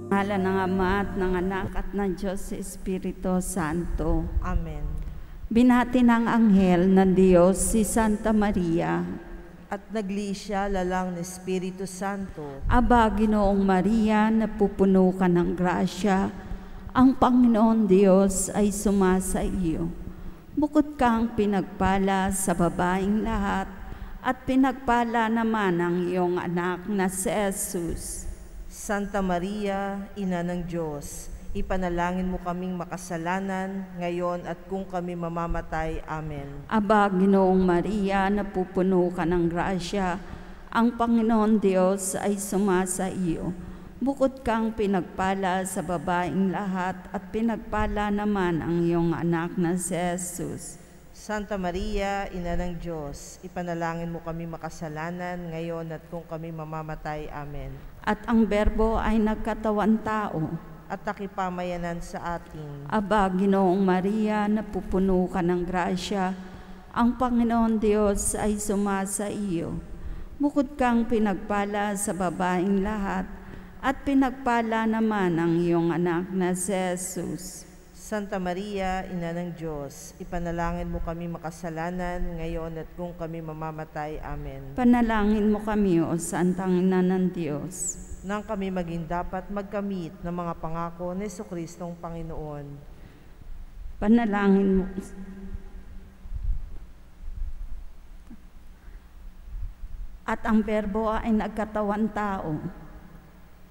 Ngalan ng Ama at ng Anak at ng Diyos sa Espiritu Santo. Amen. Binati ng anghel ng Diyos si Santa Maria. At nagli siya lalang ng Espiritu Santo. Aba, Ginoong Maria, napupuno ka ng grasya, ang Panginoon Diyos ay sumasa iyo. Bukod kang pinagpala sa babaeng lahat, at pinagpala naman ang iyong anak na si Jesus. Santa Maria, Ina ng Diyos, ipanalangin mo kaming makasalanan, ngayon at kung kami mamamatay. Amen. Aba, Ginoong Maria, napupuno ka ng grasya, ang Panginoon Diyos ay sumasa iyo. Bukod kang pinagpala sa babaeng lahat, at pinagpala naman ang iyong anak na si Jesus. Santa Maria, Ina ng Diyos, ipanalangin mo kami makasalanan, ngayon at kung kami mamamatay. Amen. At ang Berbo ay nagkatawan tao. At nakipamayanan sa atin. Aba, Ginoong Maria, napupuno ka ng grasya, ang Panginoon Diyos ay sumasa iyo. Bukod kang pinagpala sa babaeng lahat, at pinagpala naman ang iyong anak na si Jesus. Santa Maria, Ina ng Diyos, ipanalangin mo kami makasalanan, ngayon at kung kami mamamatay. Amen. Panalangin mo kami, O Santang Ina ng Diyos, nang kami maging dapat magkamit ng mga pangako ni Jesucristong Panginoon. Panalangin mo. At ang Berbo ay nagkatawan tao.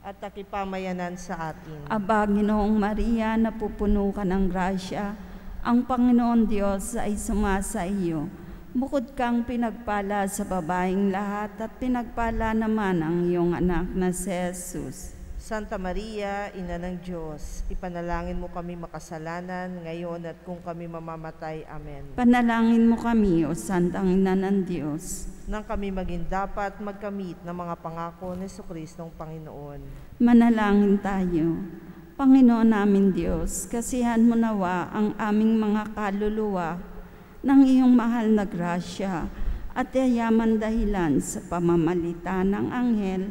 At nakipamayanan sa atin. Aba, Ginoong Maria, napupuno ka ng grasya, ang Panginoon Diyos ay sumasa iyo. Bukod kang pinagpala sa babaeng lahat, at pinagpala naman ang iyong anak na si Jesus. Santa Maria, Ina ng Diyos, ipanalangin mo kami makasalanan, ngayon at kung kami mamamatay. Amen. Panalangin mo kami, O Santang Ina ng Diyos, nang kami maging dapat magkamit ng mga pangako ni Jesucristong Panginoon. Manalangin tayo. Panginoon namin Diyos, kasihan mo nawa ang aming mga kaluluwa ng iyong mahal na grasya, at yayaman dahilan sa pamamalita ng anghel,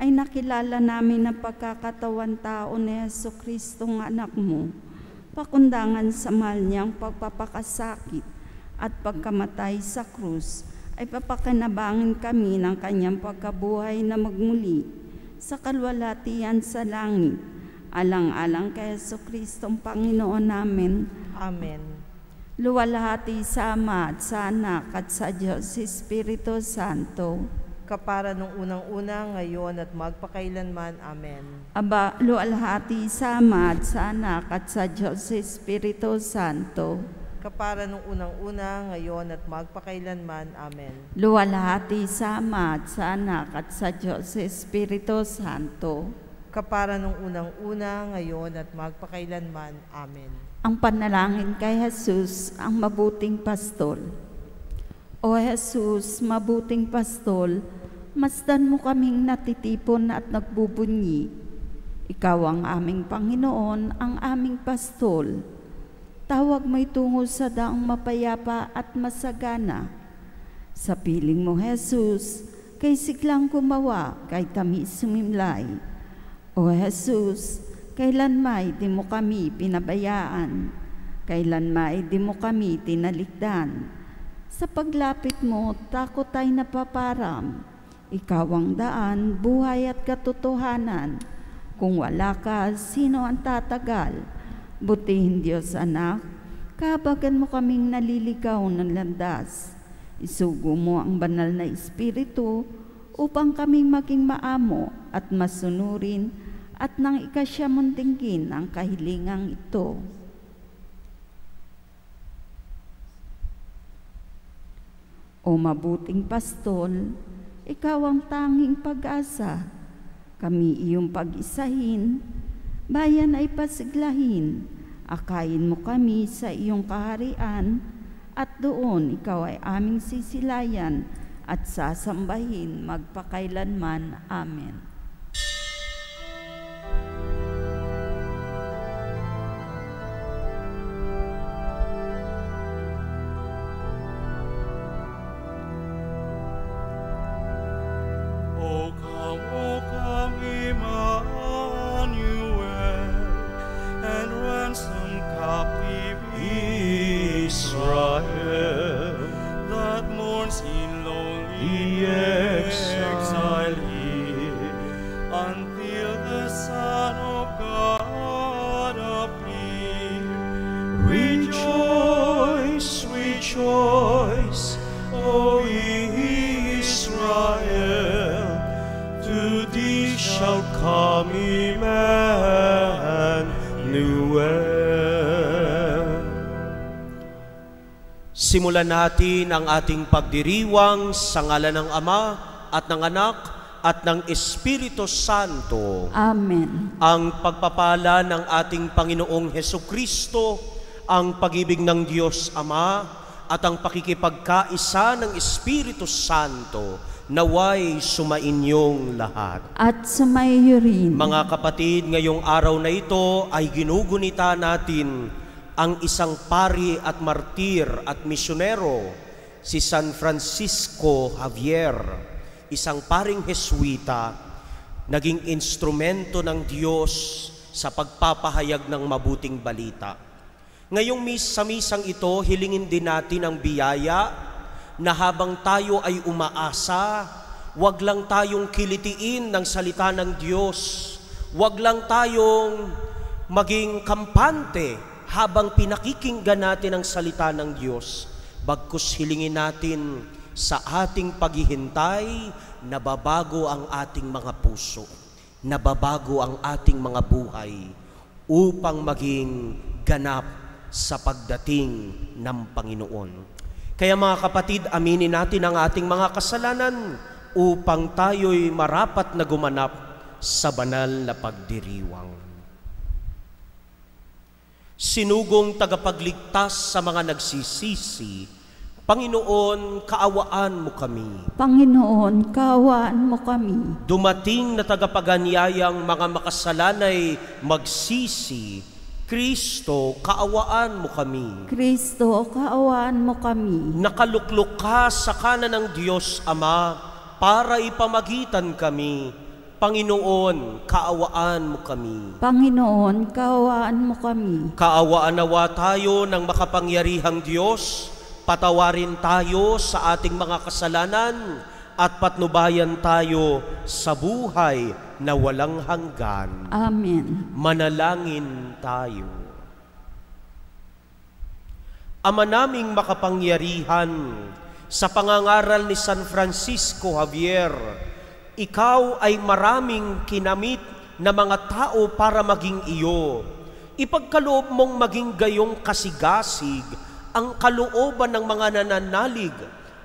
ay nakilala namin ang pagkakatawan tao ni Jesucristong anak mo, pakundangan sa mahal niyang pagpapakasakit at pagkamatay sa krus, ay papakinabangin kami ng kanyang pagkabuhay na magmuli sa kalwalatian sa langit, alang-alang kay Jesucristong Panginoon namin. Amen. Luwalhati sa Ama at sa Anak at sa Diyos Espiritu Santo. Kapara nung unang-una, ngayon at magpakailanman. Amen. Aba, luwalhati sa Ama at sa Anak at sa Diyos Espiritu Santo. Kapara nung unang-una, ngayon at magpakailanman. Amen. Luwalhati sa Ama at sa Anak at sa Diyos Espiritu Santo. Kapara nung unang-una, ngayon at magpakailanman. Amen. Ang panalangin kay Jesus, ang mabuting pastol. O Jesus, mabuting pastol, masdan mo kaming natitipon at nagbubunyi. Ikaw ang aming Panginoon, ang aming pastol. Tawag may tungo sa daang mapayapa at masagana. Sa piling mo, Jesus, kay siglang gumawa, kay kami sumimlay. O Jesus, kailanmay di mo kami pinabayaan, kailanmay di mo kami tinalikdan. Sa paglapit mo, takot ay napaparam. Ikaw ang daan, buhay at katotohanan. Kung wala ka, sino ang tatagal? Butihin Diyos anak, kabagan mo kaming naliligaw ng landas. Isugo mo ang banal na Espiritu upang kaming maging maamo at masunurin, at nang ikasya mong dinggin ang kahilingang ito. O mabuting pastol, ikaw ang tanging pag-asa. Kami iyong pag-isahin, bayan ay pasiglahin. Akayin mo kami sa iyong kaharian, at doon ikaw ay aming sisilayan at sasambahin magpakailanman. Amen. O kami maanyo until the Son of God appear. Rejoice, rejoice, O Israel, to thee shall come Emmanuel. Simulan natin ang ating pagdiriwang sa ngalan ng Ama at ng Anak at ng Espiritu Santo. Amen. Ang pagpapala ng ating Panginoong Hesukristo, ang pag-ibig ng Diyos Ama, at ang pakikipagkaisa ng Espiritu Santo, naway sumainyong lahat. At sumaiyo rin. Mga kapatid, ngayong araw na ito ay ginugunita natin ang isang pari at martir at misyonero, si San Francisco Javier, isang paring Jesuita, naging instrumento ng Diyos sa pagpapahayag ng mabuting balita. Ngayong sa misang ito, hilingin din natin ang biyaya na habang tayo ay umaasa, wag lang tayong kilitiin ng salita ng Diyos, wag lang tayong maging kampante habang pinakikinggan natin ang salita ng Diyos, bagkus hilingin natin sa ating paghihintay, nababago ang ating mga puso, nababago ang ating mga buhay upang maging ganap sa pagdating ng Panginoon. Kaya mga kapatid, aminin natin ang ating mga kasalanan upang tayo'y marapat na gumanap sa banal na pagdiriwang. Sinugong tagapagligtas sa mga nagsisisi, Panginoon, kaawaan mo kami. Panginoon, kaawaan mo kami. Dumating na tagapaganyayang mga makasalanay magsisi, Kristo, kaawaan mo kami. Kristo, kaawaan mo kami. Nakaluklok ka sa kanan ng Diyos Ama para ipamagitan kami. Panginoon, kaawaan mo kami. Panginoon, kaawaan mo kami. Kaawaan nawa tayo ng makapangyarihang Diyos, patawarin tayo sa ating mga kasalanan at patnubayan tayo sa buhay na walang hanggan. Amen. Manalangin tayo. Ama naming makapangyarihan, sa pangangaral ni San Francisco Javier, ikaw ay maraming kinamit na mga tao para maging iyo. Ipagkaloob mong maging gayong kasigasig ang kalooban ng mga nananalig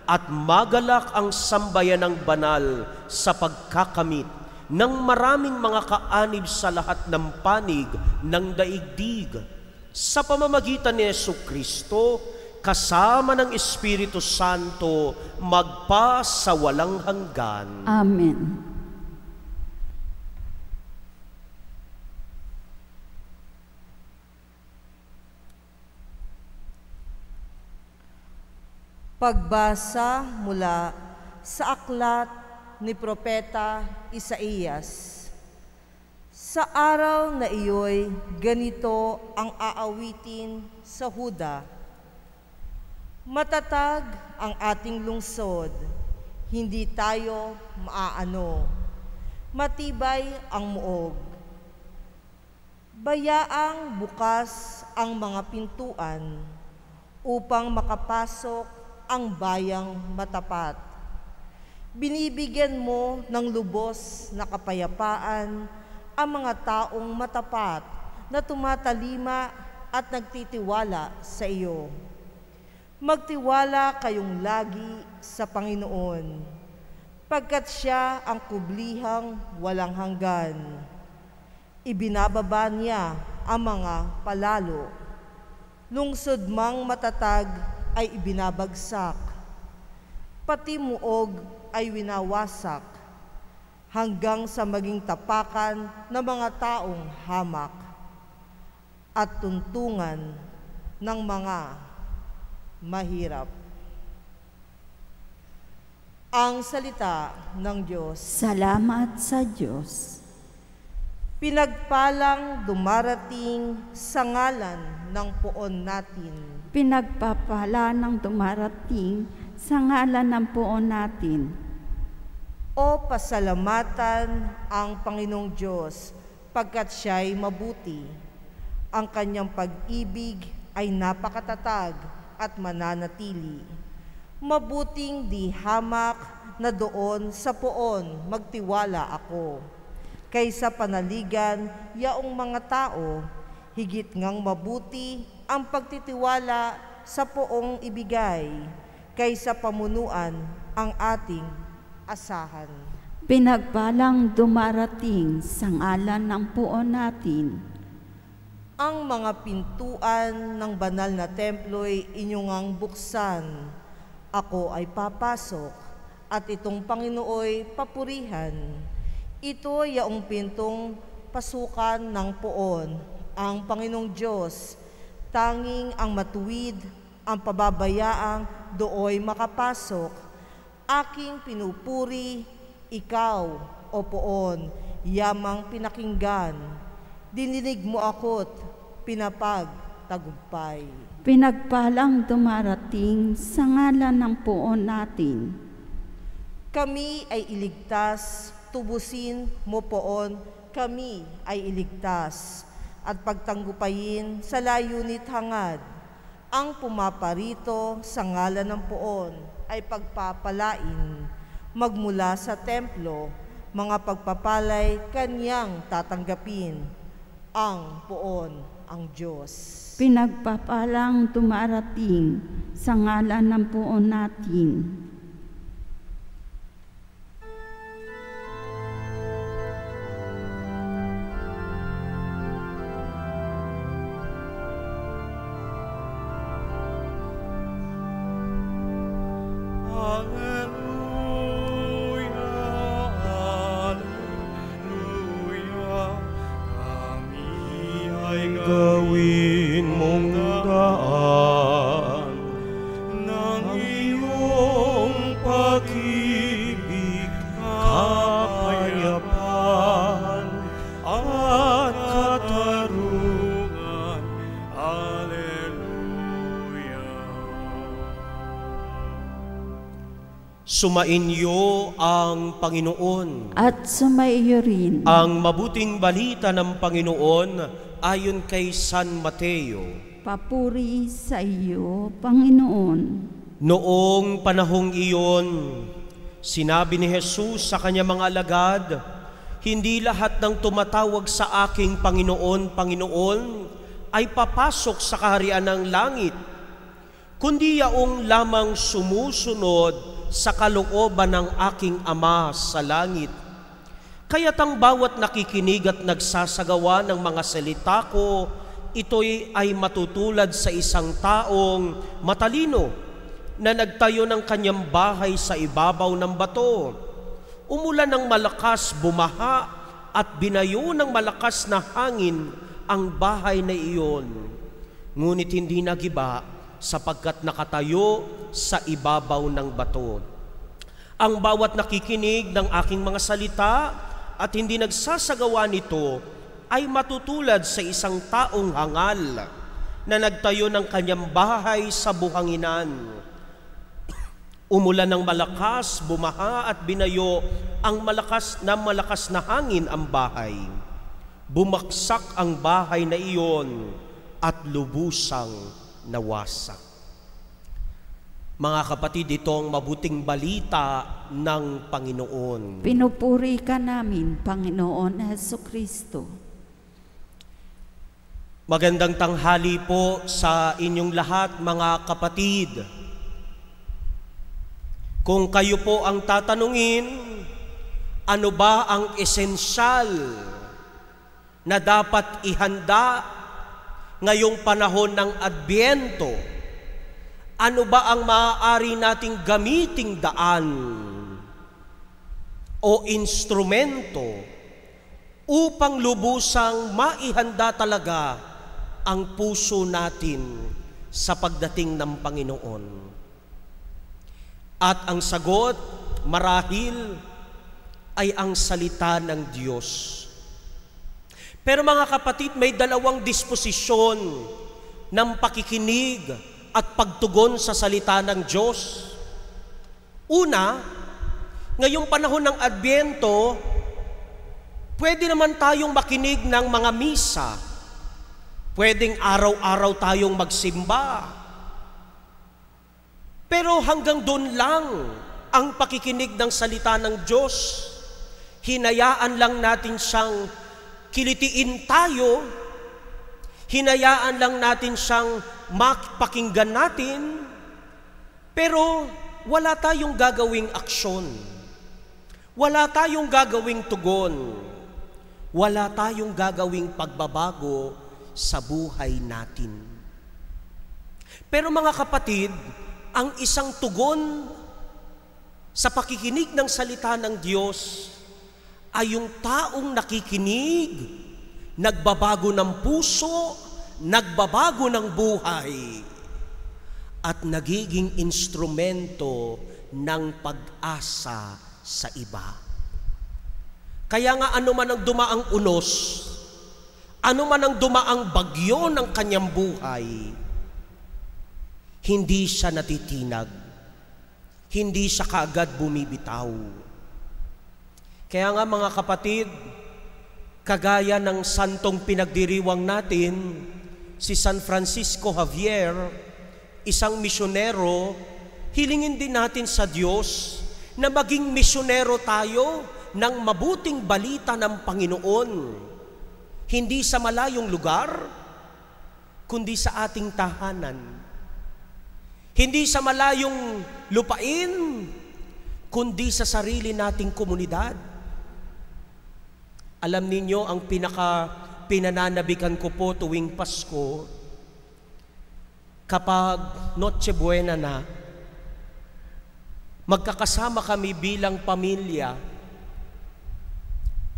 at magalak ang sambayan ng banal sa pagkakamit ng maraming mga kaanib sa lahat ng panig ng daigdig. Sa pamamagitan ni Jesucristo, kasama ng Espiritu Santo, magpa sa walang hanggan. Amen. Pagbasa mula sa aklat ni Propeta Isaías. Sa araw na iyo'y ganito ang aawitin sa Huda. Matatag ang ating lungsod, hindi tayo maaano. Matibay ang muog. Bayaang bukas ang mga pintuan upang makapasok ang bayang matapat. Binibigyan mo ng lubos na kapayapaan ang mga taong matapat na tumatalima at nagtitiwala sa iyo. Magtiwala kayong lagi sa Panginoon, pagkat siya ang kublihang walang hanggan. Ibinababa niya ang mga palalo. Lungsod mang matatag ay ibinabagsak. Pati muog ay winawasak hanggang sa maging tapakan ng mga taong hamak at tuntungan ng mga mahirap. Ang salita ng Diyos. Salamat sa Diyos. Pinagpalang dumarating sa ngalan ng poon natin. Pinagpapala ng dumarating sa ngalan ng poon natin. O pasalamatan ang Panginoong Diyos, pagkat siya'y mabuti. Ang kanyang pag-ibig ay napakatatag at mananatili. Mabuting di hamak na doon sa poon magtiwala ako. Kaysa panaligan yaong mga tao, higit ngang mabuti ang pagtitiwala sa poong ibigay, kaysa pamunuan ang ating asahan. Pinagpalang dumarating sa ngalan ng poon natin. Ang mga pintuan ng banal na templo'y inyong ang buksan. Ako ay papasok, at itong Panginooy papurihan. Ito yaong pintong pasukan ng poon, ang Panginoong Diyos. Tanging ang matuwid, ang pababayaang dooy makapasok. Aking pinupuri, ikaw, o poon, yamang pinakinggan. Dininig mo ako't pinapagtagumpay. Pinagpalang dumarating sa ngalan ng poon natin. Kami ay iligtas, tubusin mo poon, kami ay iligtas, at pagtanggupayin sa layunit hangad. Ang pumaparito sa ngalan ng poon ay pagpapalain, magmula sa templo, mga pagpapalay kanyang tatanggapin. Ang poon, ang Diyos. Pinagpapalang dumarating sa ngalan ng poon natin. Gawin mong daan ng iyong pag-ibig, kapayapaan at katarungan. Alleluia. Sumainyo ang Panginoon. At sumaiyo rin. Ang mabuting balita ng Panginoon ayon kay San Mateo. Papuri sa iyo, Panginoon. Noong panahong iyon, sinabi ni Jesus sa kanyang mga alagad, "Hindi lahat ng tumatawag sa aking Panginoon, Panginoon, ay papasok sa kaharian ng langit, kundi yaong lamang sumusunod sa kalooban ng aking Ama sa langit. Kaya't ang bawat nakikinig at nagsasagawa ng mga salita ko, ito'y ay matutulad sa isang taong matalino na nagtayo ng kanyang bahay sa ibabaw ng bato. Umulan ng malakas, bumaha, at binayo ng malakas na hangin ang bahay na iyon. Ngunit hindi nagiba sapagkat nakatayo sa ibabaw ng bato. Ang bawat nakikinig ng aking mga salita at hindi nagsasagawa nito ay matutulad sa isang taong hangal na nagtayo ng kanyang bahay sa buhanginan. Umulan ng malakas, bumaha at binayo ang malakas na hangin ang bahay. Bumaksak ang bahay na iyon at lubusang nawasak." Mga kapatid, ito ang mabuting balita ng Panginoon. Pinupuri ka namin, Panginoon Hesukristo. Magandang tanghali po sa inyong lahat, mga kapatid. Kung kayo po ang tatanungin, ano ba ang esensyal na dapat ihanda ngayong panahon ng Adbyento? Ano ba ang maaari nating gamiting daan o instrumento upang lubusang maihanda talaga ang puso natin sa pagdating ng Panginoon? At ang sagot, marahil, ay ang salita ng Diyos. Pero mga kapatid, may dalawang disposisyon ng pakikinig at pagtugon sa salita ng Diyos. Una, ngayong panahon ng Adbyento, pwede naman tayong makinig ng mga misa. Pwedeng araw-araw tayong magsimba. Pero hanggang doon lang ang pakikinig ng salita ng Diyos. Hinayaan lang natin siyang kilitiin tayo. Hinayaan lang natin siyang pakinggan natin. Pero wala tayong gagawing aksyon. Wala tayong gagawing tugon. Wala tayong gagawing pagbabago sa buhay natin. Pero mga kapatid, ang isang tugon sa pakikinig ng salita ng Diyos ay yung taong nakikinig, nagbabago ng puso, nagbabago ng buhay, at nagiging instrumento ng pag-asa sa iba. Kaya nga anuman ang dumaang unos, anuman ang dumaang bagyo ng kanyang buhay, hindi siya natitinag, hindi siya kaagad bumibitaw. Kaya nga mga kapatid, kagaya ng santong pinagdiriwang natin, si San Francisco Javier, isang misyonero, hilingin din natin sa Diyos na maging misyonero tayo ng mabuting balita ng Panginoon. Hindi sa malayong lugar, kundi sa ating tahanan. Hindi sa malayong lupain, kundi sa sarili nating komunidad. Alam ninyo, ang pinananabikan ko po tuwing Pasko, kapag Noche Buena na, magkakasama kami bilang pamilya.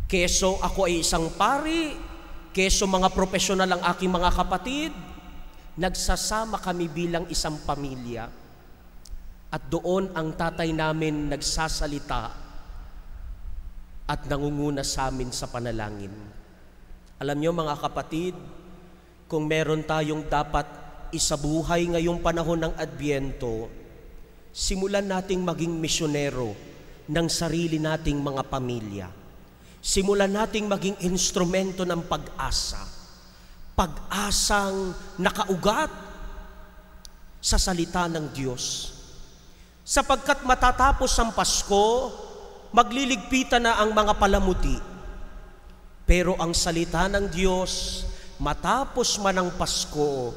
Keso ako ay isang pari, keso mga profesional ang aking mga kapatid, nagsasama kami bilang isang pamilya. At doon ang tatay namin nagsasalita at nangunguna sa amin sa panalangin. Alam nyo mga kapatid, kung meron tayong dapat isabuhay ngayong panahon ng Adbyento, simulan nating maging misyonero ng sarili nating mga pamilya. Simulan nating maging instrumento ng pag-asa. Pag-asang nakaugat sa salita ng Diyos. Sapagkat matatapos ang Pasko, magliligpitan na ang mga palamuti. Pero ang salita ng Diyos, matapos man ang Pasko,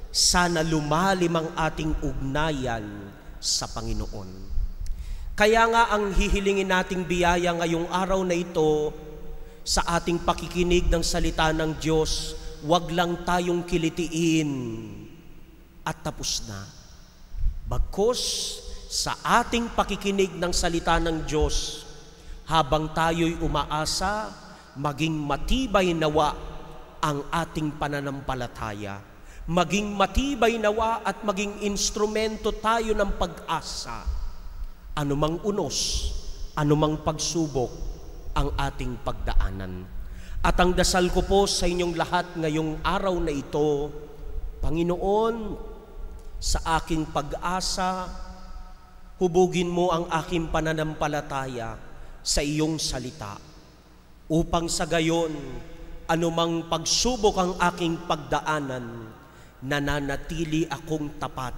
sana lumalim ang ating ugnayan sa Panginoon. Kaya nga ang hihilingin nating biyaya ngayong araw na ito, sa ating pakikinig ng salita ng Diyos, wag lang tayong kilitiin at tapos na. Bagkus sa ating pakikinig ng salita ng Diyos, habang tayo'y umaasa, maging matibay nawa ang ating pananampalataya. Maging matibay nawa at maging instrumento tayo ng pag-asa. Anumang unos, anumang pagsubok ang ating pagdaanan. At ang dasal ko po sa inyong lahat ngayong araw na ito, Panginoon, sa aking pag-asa, hubugin mo ang aking pananampalataya sa iyong salita, upang sa gayon, anumang pagsubok ang aking pagdaanan, nananatili akong tapat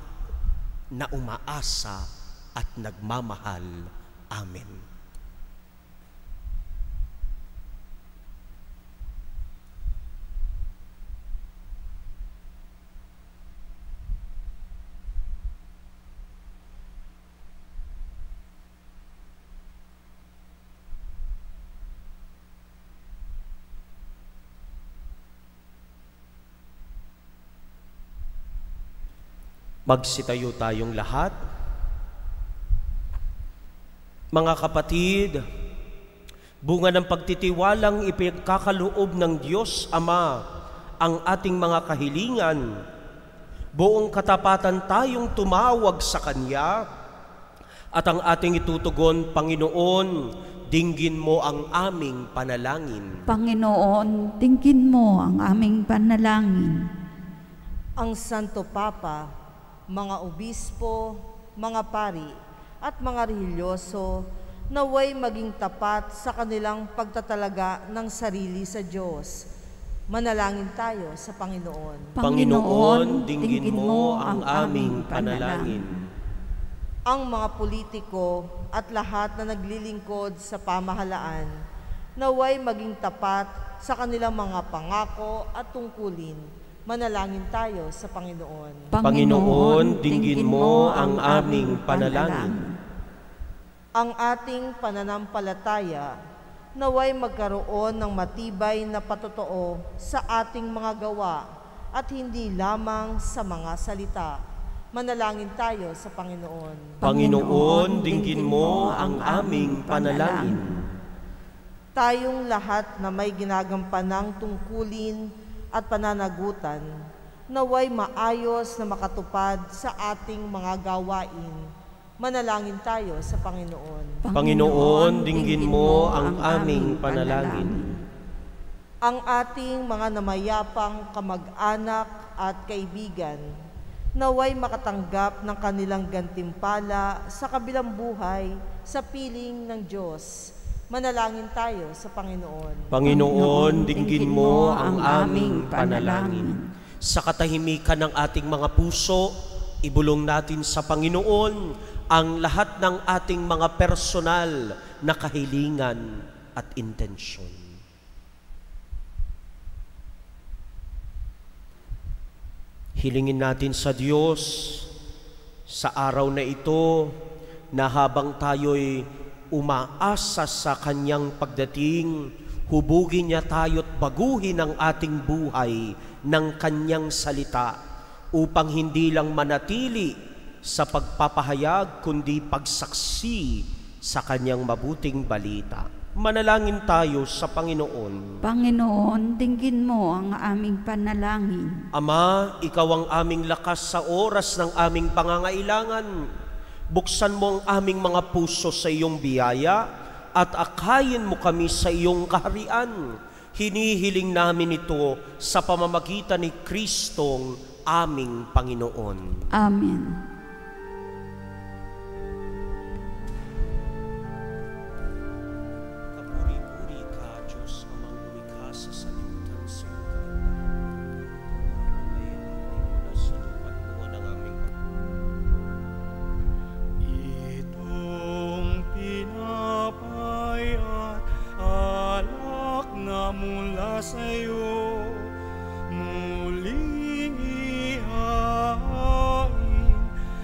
na umaasa at nagmamahal. Amen. Magsitayo tayong lahat. Mga kapatid, bunga ng pagtitiwalang ipagkakaloob ng Diyos Ama ang ating mga kahilingan, buong katapatan tayong tumawag sa Kanya, at ang ating itutugon, Panginoon, dinggin mo ang aming panalangin. Panginoon, dinggin mo ang aming panalangin. Ang Santo Papa, mga obispo, mga pari, at mga religyoso naway maging tapat sa kanilang pagtatalaga ng sarili sa Diyos. Manalangin tayo sa Panginoon. Panginoon, dinggin mo ang aming panalangin. Ang mga politiko at lahat na naglilingkod sa pamahalaan, naway maging tapat sa kanilang mga pangako at tungkulin. Manalangin tayo sa Panginoon. Panginoon, dinggin mo ang aming panalangin. Ang ating pananampalataya, naway magkaroon ng matibay na patotoo sa ating mga gawa at hindi lamang sa mga salita. Manalangin tayo sa Panginoon. Panginoon, dinggin mo ang aming panalangin. Tayong lahat na may ginagampanang tungkulin at pananagutan, naway maayos na makatupad sa ating mga gawain. Manalangin tayo sa Panginoon. Panginoon, dinggin mo ang aming panalangin. Ang ating mga namayapang kamag-anak at kaibigan, naway makatanggap ng kanilang gantimpala sa kabilang buhay sa piling ng Diyos. Manalangin tayo sa Panginoon. Panginoon, dinggin mo ang aming panalangin. Sa katahimikan ng ating mga puso, ibulong natin sa Panginoon ang lahat ng ating mga personal na kahilingan at intensyon. Hilingin natin sa Diyos sa araw na ito na habang tayo'y umaasa sa Kanyang pagdating, hubugin niya tayo't baguhin ang ating buhay ng Kanyang salita upang hindi lang manatili sa pagpapahayag kundi pagsaksi sa Kanyang mabuting balita. Manalangin tayo sa Panginoon. Panginoon, dinggin mo ang aming panalangin. Ama, Ikaw ang aming lakas sa oras ng aming pangangailangan. Buksan mo ang aming mga puso sa iyong biyaya at akayin mo kami sa iyong kaharian. Hinihiling namin ito sa pamamagitan ni Kristong aming Panginoon. Amen. Kapuri-puri ka, Diyos, amang lumikha sa sanlibutan sa iyong kagandahan. Ay mula sa lupat mo ng aming Itong tinapay at alak na mula sa iyo, muling ihain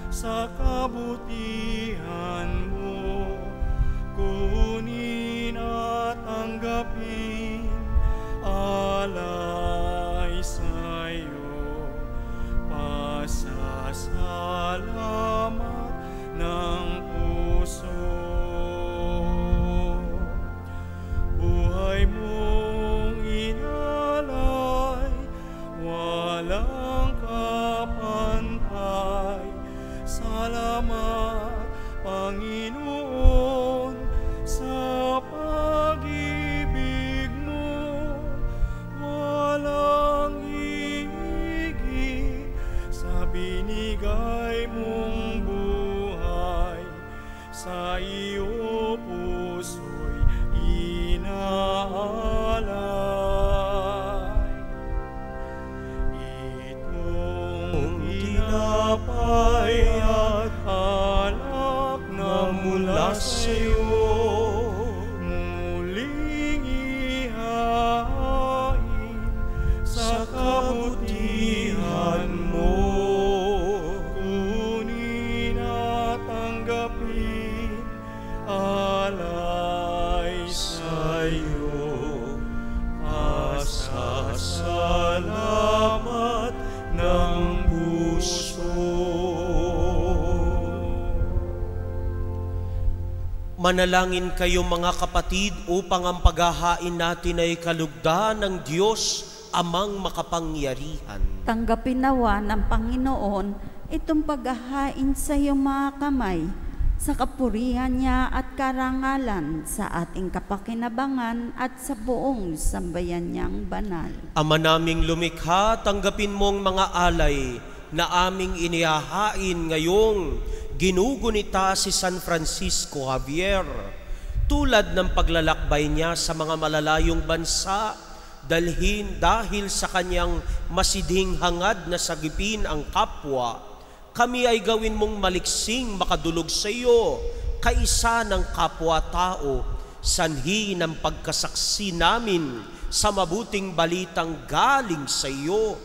sa kabutihan mo. Kunin at tanggapin alay sa iyo, pasasalamat ng puso. Buhay mong inalay, walang kapantay. Salamat, Panginoon, sa pag-ibig mo. Walang higit sa binigay mong buhay. Sa iyo puso'y inaalay. Itong tinapay at alak na mula sa iyo, muling ihain sa kabutihan mo. Kunin at tanggapin alay sa iyo, pasasalamat ng puso. Manalangin kayo mga kapatid upang ang paghahain natin ay kalugdan ng Diyos amang makapangyarihan. Tanggapin nawa ng Panginoon itong paghahain sa iyong mga kamay, sa kapurihan niya at karangalan sa ating kapakinabangan at sa buong sambayan niyang banal. Ama naming lumikha, tanggapin mong mga alay na aming inihahain ngayong ginugunita si San Francisco Javier tulad ng paglalakbay niya sa mga malalayong bansa, dahil sa kanyang masidhing hangad na sagipin ang kapwa, kami ay gawin mong maliksing makadulog sa iyo, kaisa ng kapwa-tao, sanhi ng pagkasaksi namin sa mabuting balitang galing sa iyo.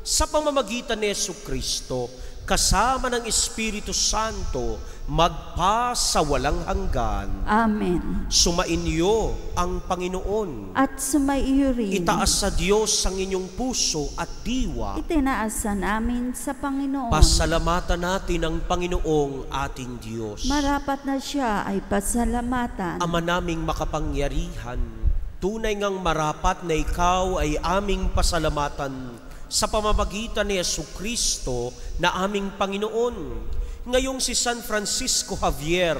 Sa pamamagitan ni Jesucristo, kasama ng Espiritu Santo, magpa sa walang hanggan. Amen. Sumainyo ang Panginoon. At sumaiyo rin. Itaas sa Diyos ang inyong puso at diwa. Itinaasa namin sa Panginoon. Pasalamatan natin ang Panginoong ating Diyos. Marapat na siya ay pasalamatan. Ama naming makapangyarihan, tunay ngang marapat na ikaw ay aming pasalamatan sa pamamagitan ni Jesucristo na aming Panginoon. Ngayong si San Francisco Javier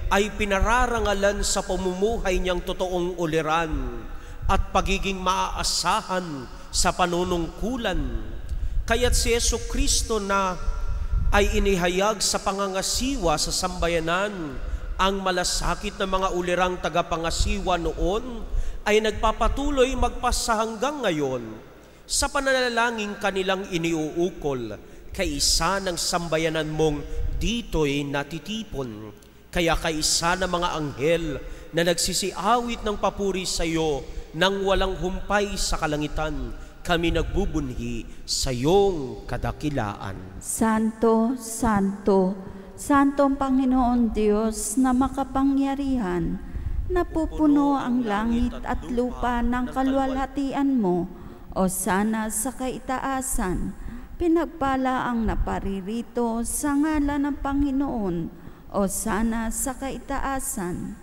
ay pinararangalan sa pamumuhay niyang totoong uliran at pagiging maaasahan sa panunungkulan. Kaya't si Jesucristo na ay inihayag sa pangangasiwa sa sambayanan. Ang malasakit na mga ulirang tagapangasiwa noon ay nagpapatuloy magpasa hanggang ngayon sa pananalangin kanilang iniuukol, kaisa ng sambayanan mong dito'y natitipon. Kaya kaisa ng mga anghel na nagsisiawit ng papuri sa iyo nang walang humpay sa kalangitan, kami nagbubunhi sa iyong kadakilaan. Santo, Santo, Santo ang Panginoon Diyos na makapangyarihan, napupuno ang langit at lupa ng kaluwalhatian mo. O sana sa kaitaasan, pinagpala ang naparirito sa ngalan ng Panginoon. O sana sa kaitaasan.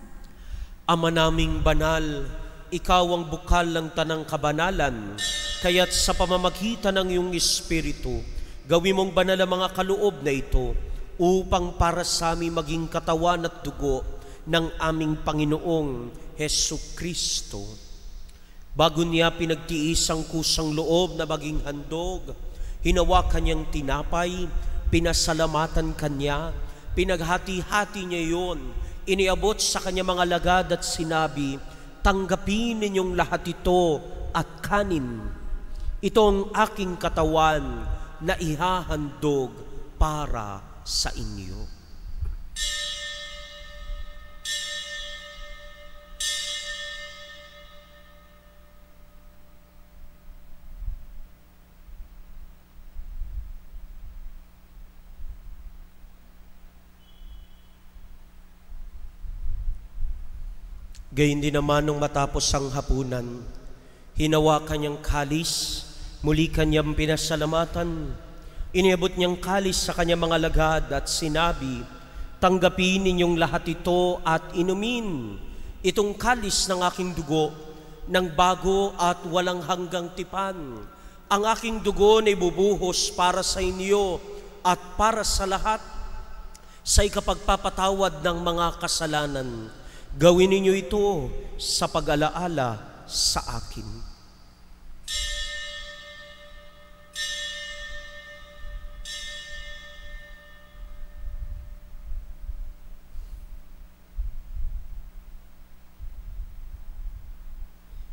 Ama naming banal, ikaw ang bukal ng tanang kabanalan, kaya't sa pamamagitan ng iyong Espiritu, gawin mong banal ang mga kaloob na ito, upang para sa amin maging katawan at dugo ng aming Panginoong Jesucristo. Bago niya pinagtiis ang kusang loob na maging handog, hinawakan niyang tinapay, pinasalamatan kanya, pinaghati-hati niya yon, iniabot sa kanya mga lagad at sinabi, tanggapin ninyong lahat ito at kanin. Ito ang aking katawan na ihahandog para sa inyo. Gayon din naman nung matapos ang hapunan, hinawakan niyang kalis, muli kanyang pinasalamatan, iniabot niyang kalis sa kanyang mga lagad at sinabi, tanggapin ninyong lahat ito at inumin. Itong kalis ng aking dugo, ng bago at walang hanggang tipan. Ang aking dugo na ibubuhos para sa inyo at para sa lahat, sa ikapagpapatawad ng mga kasalanan. Gawin ninyo ito sa pag-alaala sa akin.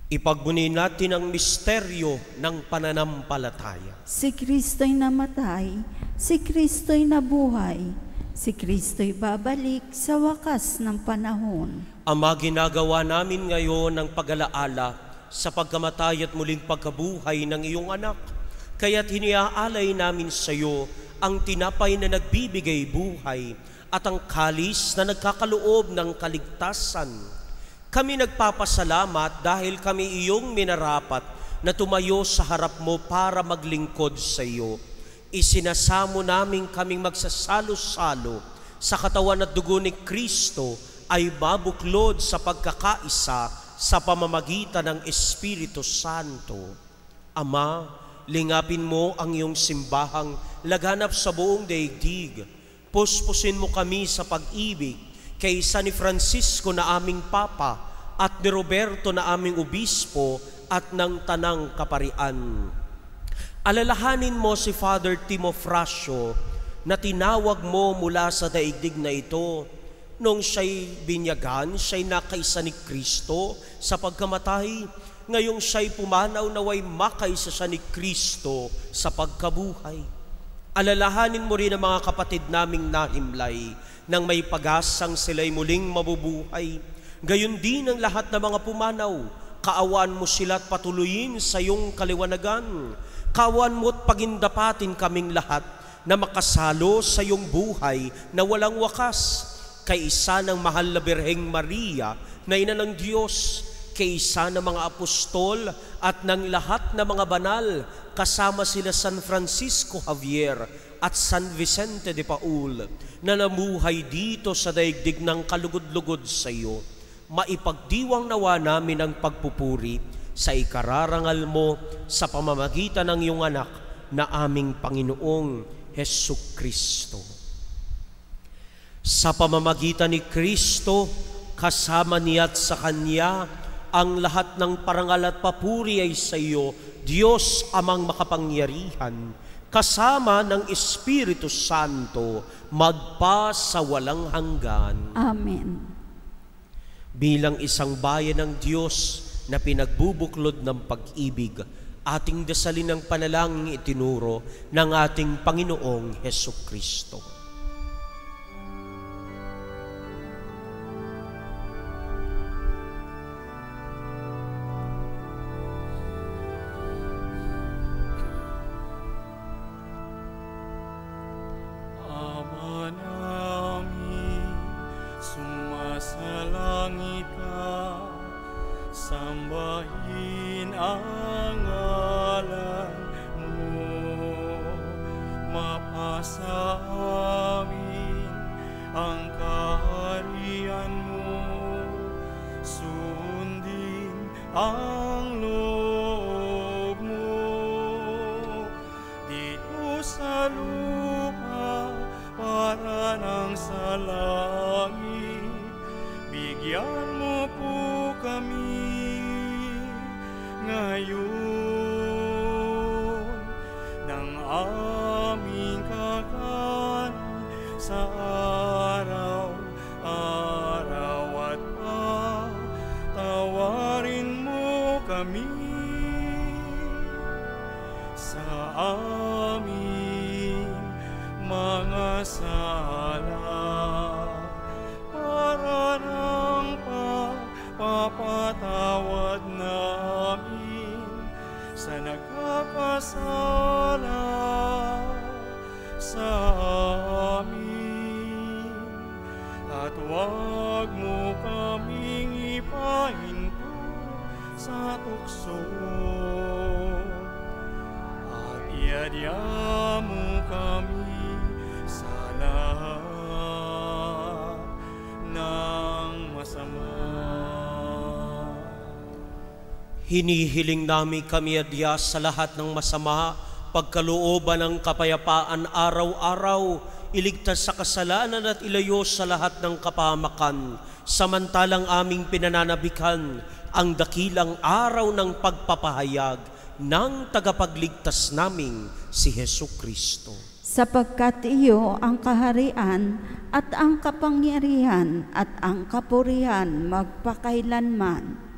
Ipagbuni natin ang misteryo ng pananampalataya. Si Kristo'y namatay, si Kristo'y nabuhay, si Kristo'y babalik sa wakas ng panahon. Ama, ginagawa namin ngayon ang pag-alaala sa pagkamatay at muling pagkabuhay ng iyong anak. Kaya't hiniaalay namin sa iyo ang tinapay na nagbibigay buhay at ang kalis na nagkakaloob ng kaligtasan. Kami nagpapasalamat dahil kami iyong minarapat na tumayo sa harap mo para maglingkod sa iyo. Isinasamo namin kaming magsasalo-salo sa katawan at dugo ni Kristo ay mabuklod sa pagkakaisa sa pamamagitan ng Espiritu Santo. Ama, lingapin mo ang iyong simbahang laganap sa buong daigdig. Puspusin mo kami sa pag-ibig kay San Francisco na aming Papa at ni Roberto na aming Obispo at ng Tanang Kaparian. Alalahanin mo si Father Timofrasio na tinawag mo mula sa daigdig na ito. Nung siya'y binyagan, siya'y nakaisa ni Kristo sa pagkamatay. Ngayong siya'y pumanaw naway makaisa siya ni Kristo sa pagkabuhay. Alalahanin mo rin ang mga kapatid naming nahimlay nang may pag-asang sila'y muling mabubuhay. Gayon din ang lahat ng mga pumanaw. Kaawaan mo sila at patuloyin sa iyong kaliwanagan. Kaawaan mo at pagindapatin kaming lahat na makasalo sa iyong buhay na walang wakas. Kaisa ng mahal na Birheng Maria na ina ng Diyos, kaisa ng mga apostol at ng lahat ng mga banal, kasama sila San Francisco Javier at San Vicente de Paul, na namuhay dito sa daigdig ng kalugod-lugod sa iyo. Maipagdiwang nawa namin ang pagpupuri sa ikararangal mo sa pamamagitan ng iyong anak na aming Panginoong Hesukristo. Sa pamamagitan ni Kristo, kasama niya at sa Kanya, ang lahat ng parangal at papuri ay sa iyo, Diyos amang makapangyarihan, kasama ng Espiritu Santo, magpa sa walang hanggan. Amen. Bilang isang bayan ng Diyos na pinagbubuklod ng pag-ibig, ating dasalin ang panalangin itinuro ng ating Panginoong Hesukristo. Sumasalangit ka, sambahin ang ngalan mo. Mapasa amin ang kaharian mo, sundin ang loob mo. Dito sa lupa para nang sa langit, bigyan mo po kami ngayon ng aming kakanin sa araw-araw, at patawarin mo kami sa aming mga sala, para ng pagpapatawad namin sa nagkakasala sa amin. At huwag mo kaming ipahinto sa tukso, at iadya mo kami sa lahat ng masama. Hinihiling namin kami adya sa lahat ng masama, pagkalooban ng kapayapaan araw-araw, iligtas sa kasalanan at ilayo sa lahat ng kapahamakan, samantalang aming pinananabikan ang dakilang araw ng pagpapahayag ng tagapagligtas naming si Hesukristo. Sapagkat iyo ang kaharian at ang kapangyarihan at ang kapurihan magpakailanman.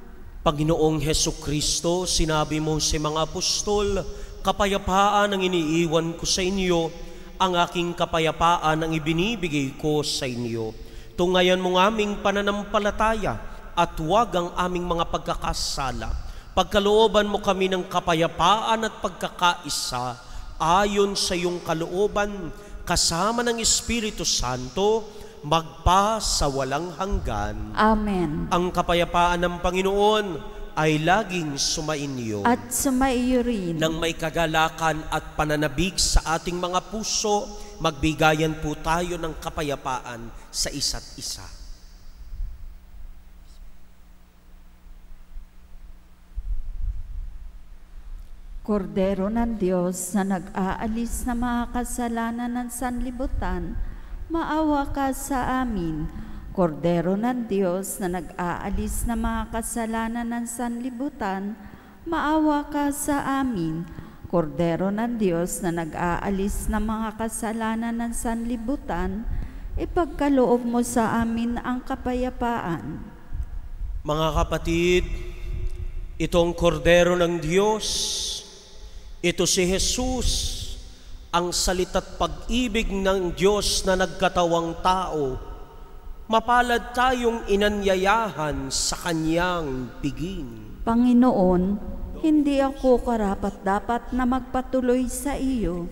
Panginoong Hesukristo, sinabi mo sa mga apostol, kapayapaan ang iniiwan ko sa inyo, ang aking kapayapaan ang ibinibigay ko sa inyo. Tungayan mo ng aming pananampalataya at huwag ang aming mga pagkakasala. Pagkalooban mo kami ng kapayapaan at pagkakaisa, ayon sa iyong kalooban, kasama ng Espiritu Santo, magpa sa walang hanggan. Amen. Ang kapayapaan ng Panginoon ay laging sumainyo. At sumaiyo rin. Nang may kagalakan at pananabik sa ating mga puso, magbigayan po tayo ng kapayapaan sa isa't isa. Kordero ng Diyos na nag-aalis na mga kasalanan ng sanlibutan, maawa ka sa amin. Kordero ng Diyos na nag-aalis na mga kasalanan ng sanlibutan, maawa ka sa amin. Kordero ng Diyos na nag-aalis na mga kasalanan ng sanlibutan, ipagkaloob mo sa amin ang kapayapaan. Mga kapatid, itong kordero ng Diyos, ito si Jesus, ang salita't pag-ibig ng Diyos na nagkatawang tao. Mapalad tayong inanyayahan sa Kanyang piging. Panginoon, hindi ako karapat-dapat na magpatuloy sa iyo,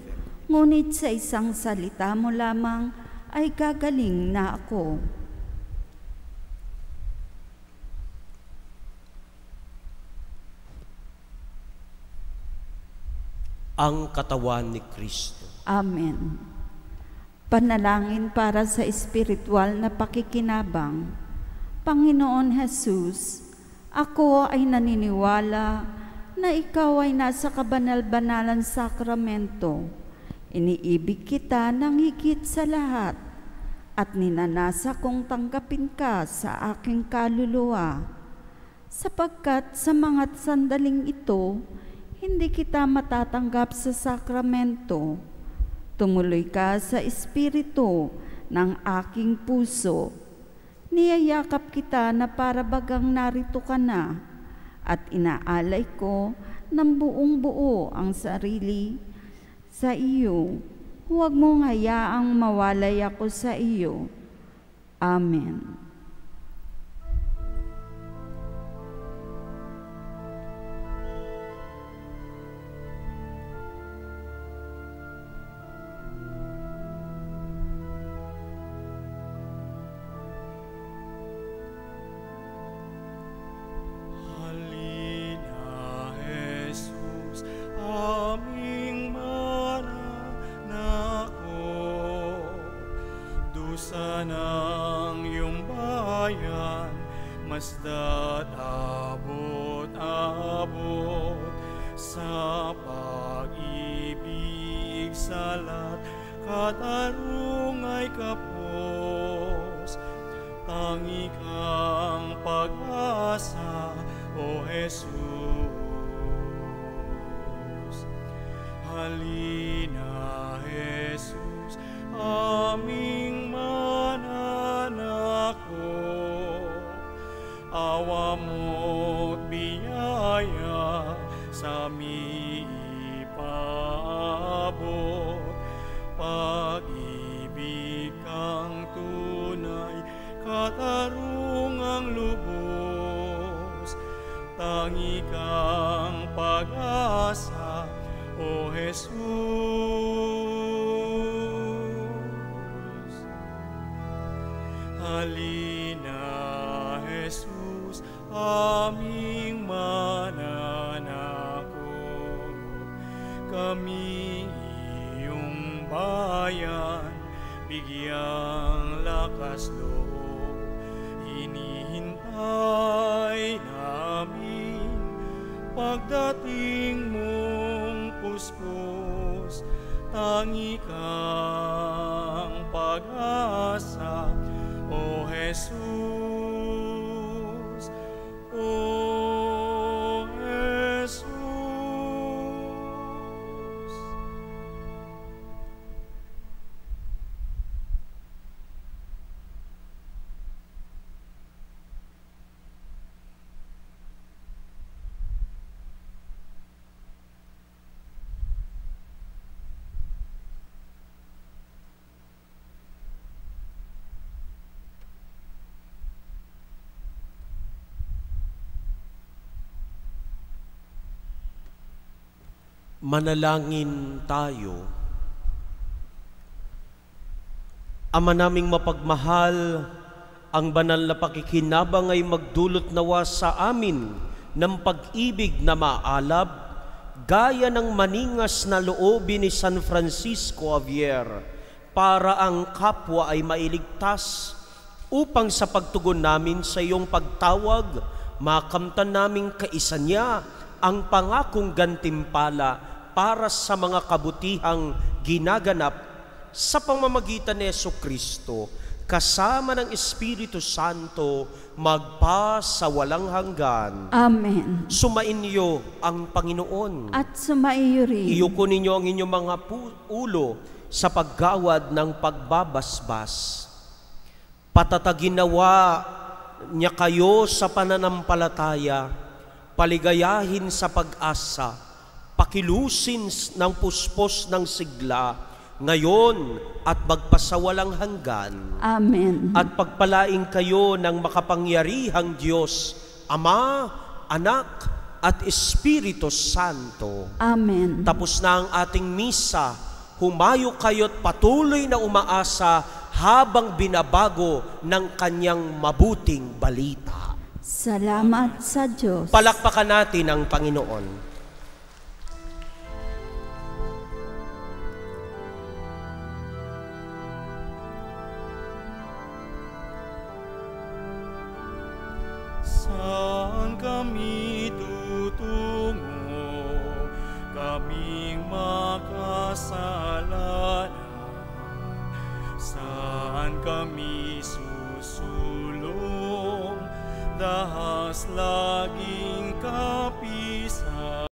ngunit sa isang salita mo lamang ay gagaling na ako. Ang katawan ni Kristo. Amen. Panalangin para sa espiritual na pakikinabang. Panginoon Jesus, ako ay naniniwala na ikaw ay nasa kabanal-banalan sakramento. Iniibig kita ng higit sa lahat at ninanasa kong tanggapin ka sa aking kaluluwa. Sapagkat sa mga sandaling ito, hindi kita matatanggap sa sakramento. Tumuloy ka sa espiritu ng aking puso. Niyayakap kita na para bagang narito ka na at inaalay ko ng buong buo ang sarili sa iyo. Huwag mong hayaang mawalay ako sa iyo. Amen. Ng iyong bayan, masda't abot-abot sa pag-ibig salat, katarung ay kapos. Tangi kang pag-asa, O Jesus. Halina, Jesus, aming mananako, awa mo't biyaya sa aming ipaabot. Pag-ibig kang tunay, katarungang lubos, tangi kang pag-asa, O Jesus. Halina, Jesus, aming mananako, kami iyong bayan, bigyang lakas loob. Hinihintay namin pagdating mong puspos, tangi kang pag-asa, O Jesus, O Jesus. Manalangin tayo. Ama naming mapagmahal, ang banal na pakikinabang ay magdulot nawa sa amin ng pag-ibig na maalab, gaya ng maningas na loobin ni San Francisco Javier, para ang kapwa ay mailigtas, upang sa pagtugon namin sa iyong pagtawag, makamtan naming kaisa niya ang pangakong gantimpala para sa mga kabutihang ginaganap sa pamamagitan ni Jesucristo, kasama ng Espiritu Santo, magpa sa walang hanggan. Amen. Sumainyo ang Panginoon. At sumaiyo rin. Iyuko ninyo ang inyong mga ulo sa paggawad ng pagbabasbas. Patatagin nawa niya kayo sa pananampalataya, paligayahin sa pag-asa, pakilusin ng puspos ng sigla, ngayon at magpasawalang hanggan. Amen. At pagpalaing kayo ng makapangyarihang Diyos, Ama, Anak, at Espiritu Santo. Amen. Tapos na ang ating misa, humayo kayo't patuloy na umaasa habang binabago ng kanyang mabuting balita. Salamat sa Diyos. Palakpakan natin ang Panginoon. Saan kami tutungo, kaming makasalanan? Saan kami susulong, dahas laging kapisan?